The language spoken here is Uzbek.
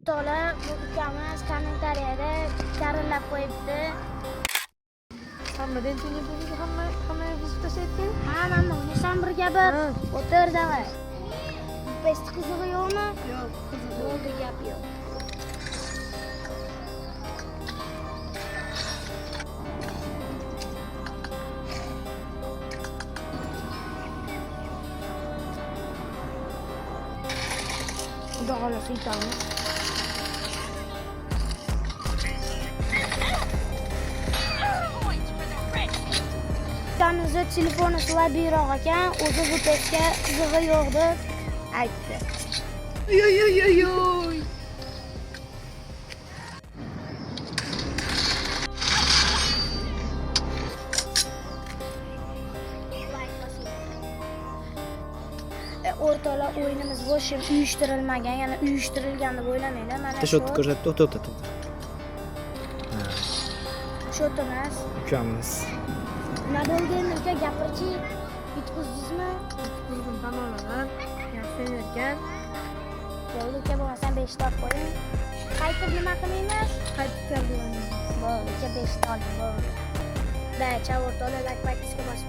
To'la bu ukamiz kommentariyada karillab qo'yibdi. Hammadan telefoniga hamma buzib tashlayotgan. Ha, mana bundan bir gapir. O'tir davay. Best qizig'i yo'qmi? Yo'q, Bo'ldi, gap yo'q. Xudo xolasa yutamiz. Ukamizni telefoni slabiyroq ekan, o'zi bu pechga qizig'i yo'q deb aytdi. Oy. O'rtalar o'yinimiz bo'shim uyushtirilmagan, yana uyushtirilgan deb o'ylamanglar. Mana Shu yerda ko'rsatdi, to'xta. Shotimiz. Ukamiz. Nima bo'ldi endi uka, gapirchi. Yutqizdingizmi? Buzdim panoralar. Yaxshi ekan. Bo'ldi uka, bo'lmasa 5 ta olib qo'ying. Qaytib nima qilmaymiz? Qaytib keldim. Bo'ldi uka, 5 ta olib bo'ldi. Da, o'rtalar like, podpiska bosib